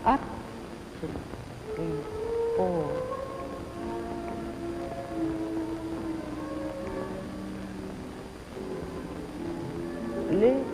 Up, 2, 3, 4. Lift.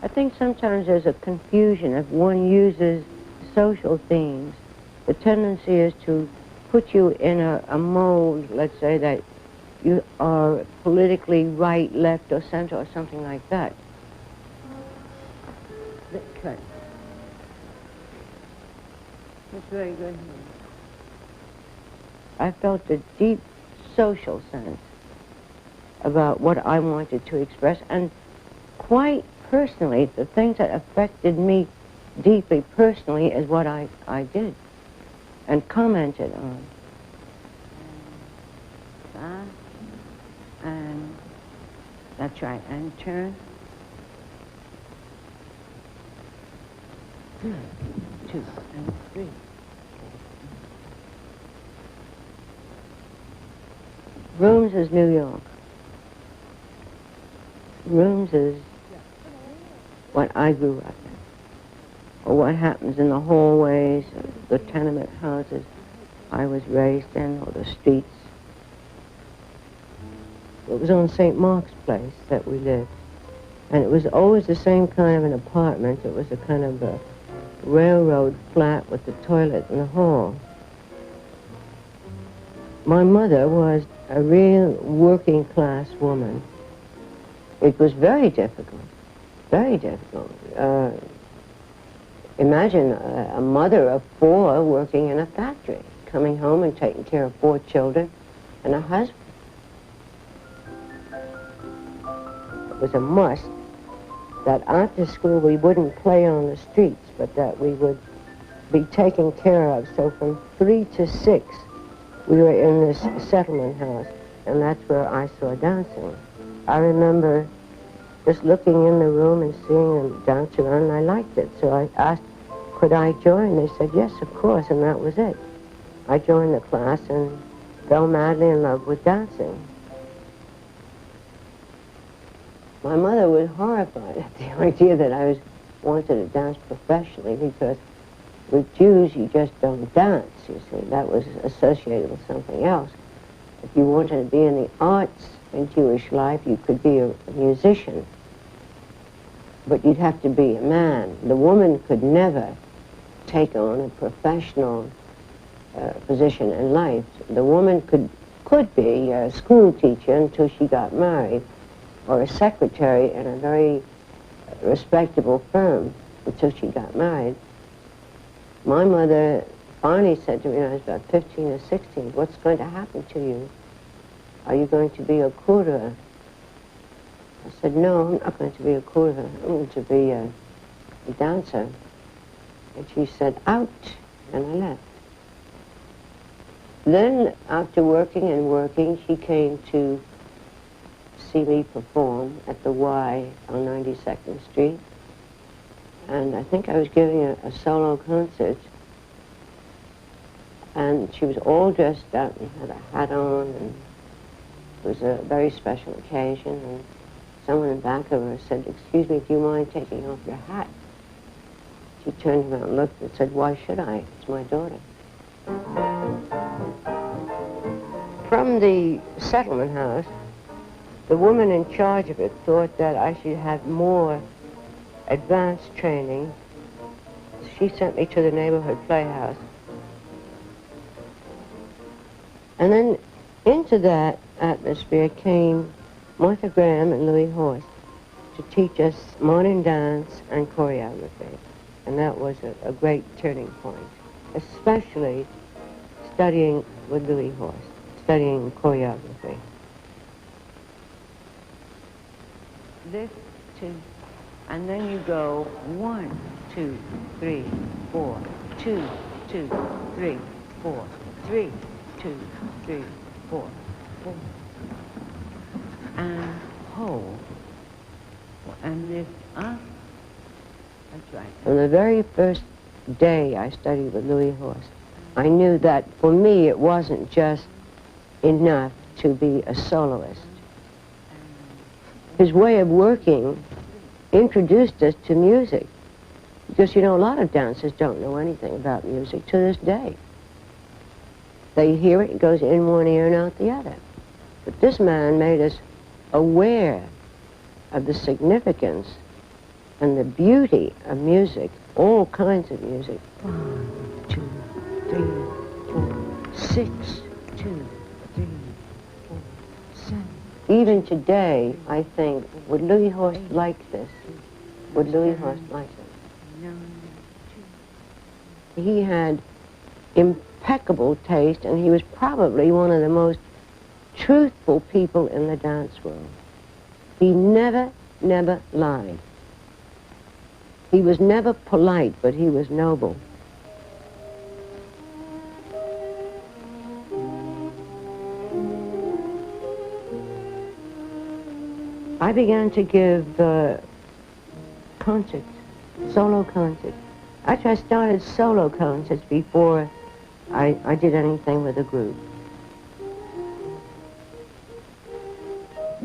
I think sometimes there's a confusion if one uses social themes. The tendency is to put you in a mold, let's say that you are politically right, left, or center, or something like that. Cut. That's very good. I felt a deep social sense about what I wanted to express, and quite personally, the things that affected me deeply personally is what I did and commented on. And that's right, and turn. 2 and 3. Rooms is New York. Rooms is what I grew up in, or what happens in the hallways, the tenement houses I was raised in, or the streets. It was on St. Mark's Place that we lived, and it was always the same kind of an apartment. It was a kind of a railroad flat with the toilet in the hall. My mother was a real working class woman. It was very difficult. Very difficult. Imagine a mother of 4 working in a factory, coming home and taking care of 4 children and a husband. It was a must that after school we wouldn't play on the streets, but that we would be taken care of. So from 3 to 6, we were in this settlement house, and that's where I saw dancing. I remember just looking in the room and seeing them dance around, and I liked it. So I asked, could I join? They said, yes, of course, and that was it. I joined the class and fell madly in love with dancing. My mother was horrified at the idea that I wanted to dance professionally, because with Jews, you just don't dance, you see. That was associated with something else. If you wanted to be in the arts in Jewish life, you could be a musician, but you'd have to be a man. The woman could never take on a professional position in life. The woman could be a school teacher until she got married, or a secretary in a very respectable firm until she got married. My mother finally said to me when I was about 15 or 16, what's going to happen to you? Are you going to be a Kultur? I said, no, I'm not going to be a Kultur. I'm going to be a dancer. And she said, out, and I left. Then, after working and working, she came to see me perform at the Y on 92nd Street. And I think I was giving a solo concert. And she was all dressed up and had a hat on, and it was a very special occasion. And someone in back of her said, excuse me, do you mind taking off your hat? She turned around and looked and said, why should I? It's my daughter. From the settlement house, the woman in charge of it thought that I should have more advanced training. She sent me to the neighborhood playhouse. And then into that atmosphere came Martha Graham and Louis Horst to teach us modern dance and choreography. And that was a great turning point, especially studying with Louis Horst, studying choreography. This, two, and then you go 1, 2, 3, 4, 2, 2, 3, 4, 3, 2, 3, 4, 4, and hold, and lift up. That's right. From the very first day I studied with Louis Horst, I knew that for me it wasn't just enough to be a soloist. His way of working introduced us to music. Because, you know, a lot of dancers don't know anything about music to this day. They hear it, it goes in one ear and out the other. But this man made us aware of the significance and the beauty of music, all kinds of music. 1, 2, 3, 4, 6, 2, 3, 4, 7. Even today, I think, would Louis Horst like this? Would Louis Horst like it? He had impeccable taste, and he was probably one of the most truthful people in the dance world. He never lied. He was never polite, but he was noble. I began to give concerts, solo concerts. Actually, I started solo concerts before I did anything with a group.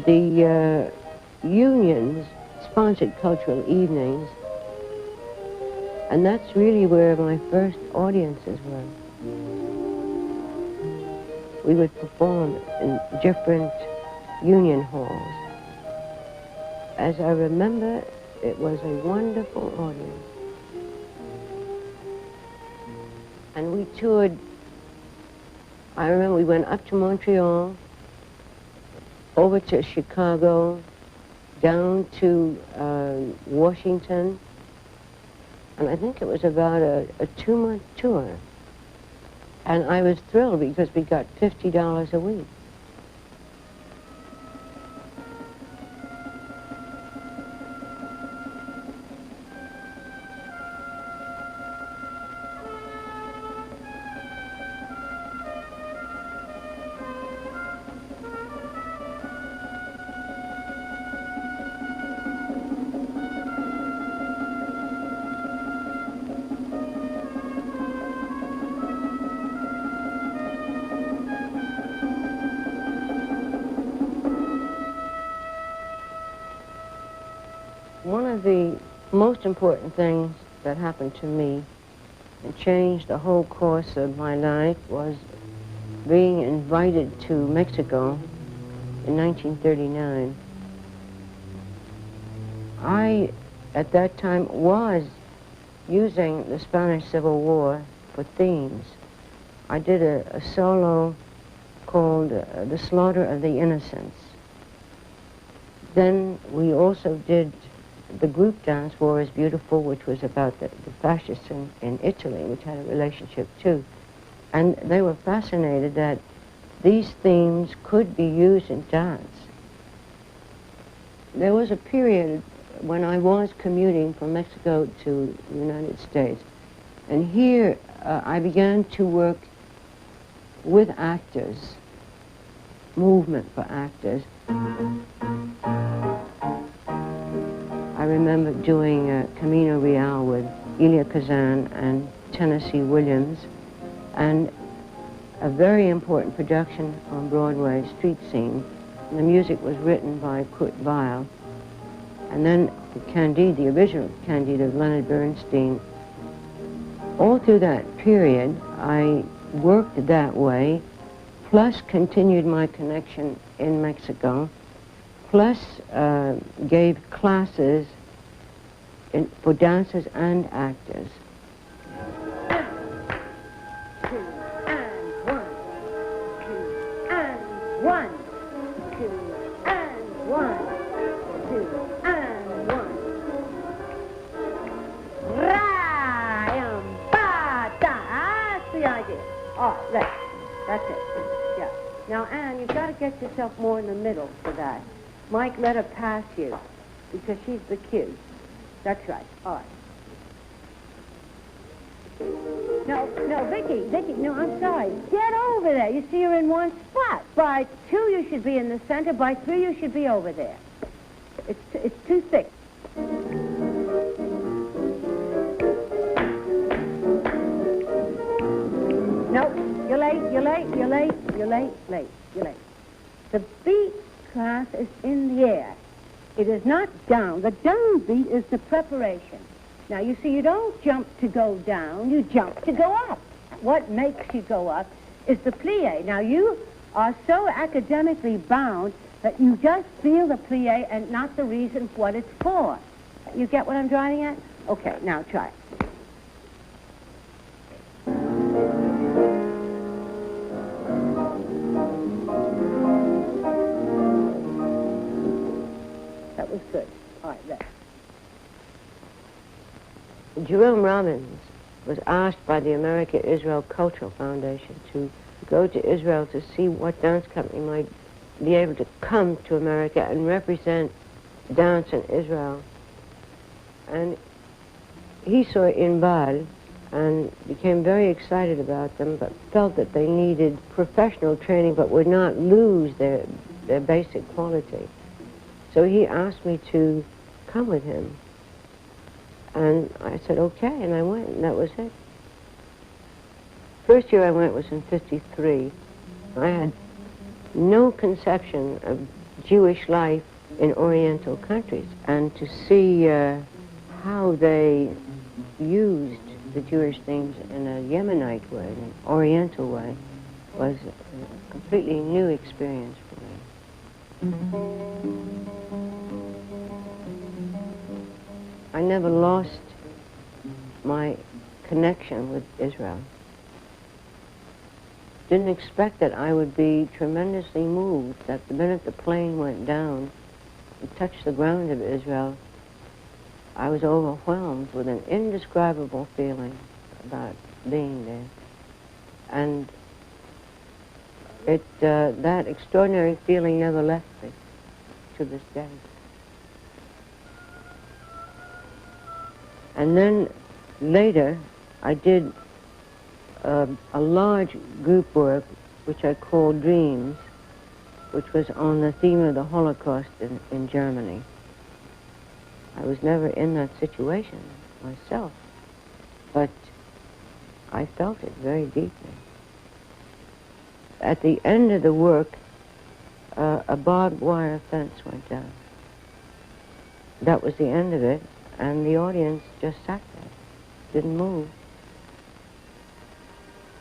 The unions sponsored cultural evenings, and that's really where my first audiences were. We would perform in different union halls. As I remember, it was a wonderful audience. And we toured. I remember we went up to Montreal, over to Chicago, down to Washington, and I think it was about a 2-month tour. And I was thrilled because we got $50 a week. One of the most important things that happened to me and changed the whole course of my life was being invited to Mexico in 1939. I, at that time, was using the Spanish Civil War for themes. I did a solo called The Slaughter of the Innocents. Then we also did the group dance, War is Beautiful, which was about the fascists in Italy, which had a relationship too. And they were fascinated that these themes could be used in dance. There was a period when I was commuting from Mexico to the United States, and here I began to work with actors, movement for actors. I remember doing Camino Real with Elia Kazan and Tennessee Williams, and a very important production on Broadway, Street Scene. And the music was written by Kurt Weill. And then Candide, the original Candide of Leonard Bernstein. All through that period, I worked that way, plus continued my connection in Mexico, plus gave classes for dancers and actors. Oh, right. That's it. Yeah. Now, Anne, you've got to get yourself more in the middle for that. Mike, let her pass you, because she's the cue. That's right. All right. No, Vicky, no, I'm sorry. Get over there. You see, you're in one spot. By 2, you should be in the center. By 3, you should be over there. It's too thick. No, you're late. The beat, class, is in the air. It is not down. The down beat is the preparation. Now, you see, you don't jump to go down, you jump to go up. What makes you go up is the plie. Now, you are so academically bound that you just feel the plie and not the reason what it's for. You get what I'm driving at? Okay, now try it. That was good. All right, there. Jerome Robbins was asked by the America-Israel Cultural Foundation to go to Israel to see what dance company might be able to come to America and represent dance in Israel. And he saw Inbal and became very excited about them, but felt that they needed professional training but would not lose their basic quality. So he asked me to come with him. And I said, okay, and I went, and that was it. First year I went was in '53. I had no conception of Jewish life in Oriental countries, and to see how they used the Jewish things in a Yemenite way, an Oriental way, was a completely new experience for me. I never lost my connection with Israel. Didn't expect that I would be tremendously moved that the minute the plane went down and touched the ground of Israel, I was overwhelmed with an indescribable feeling about being there. And that extraordinary feeling never left me to this day. And then later, I did a large group work, which I called Dreams, which was on the theme of the Holocaust in Germany. I was never in that situation myself, but I felt it very deeply. At the end of the work, a barbed wire fence went down. That was the end of it. And the audience just sat there, didn't move.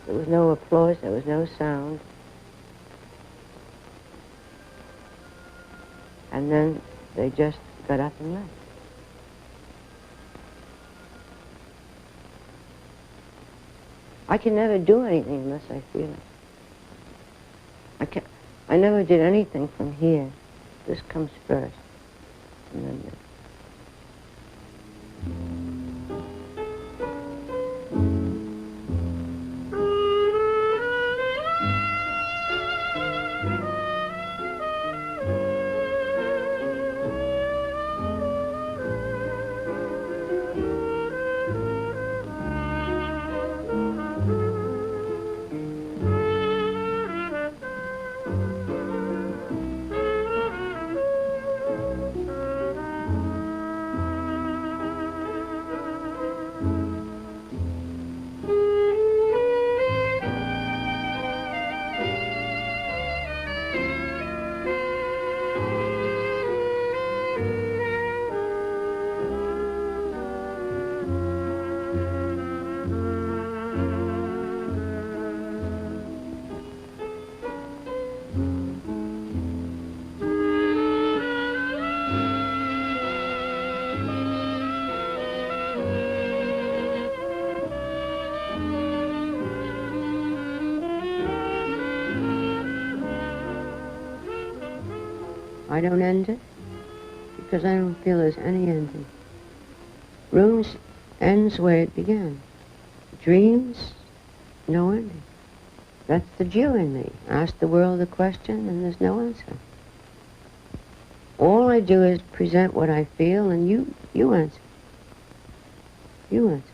There was no applause, there was no sound. And then they just got up and left. I can never do anything unless I feel it. I never did anything from here. This comes first. And then I don't end it because I don't feel there's any ending. Rooms ends where it began. Dreams, no ending. That's the Jew in me. Ask the world a question and there's no answer. All I do is present what I feel and you answer. You answer.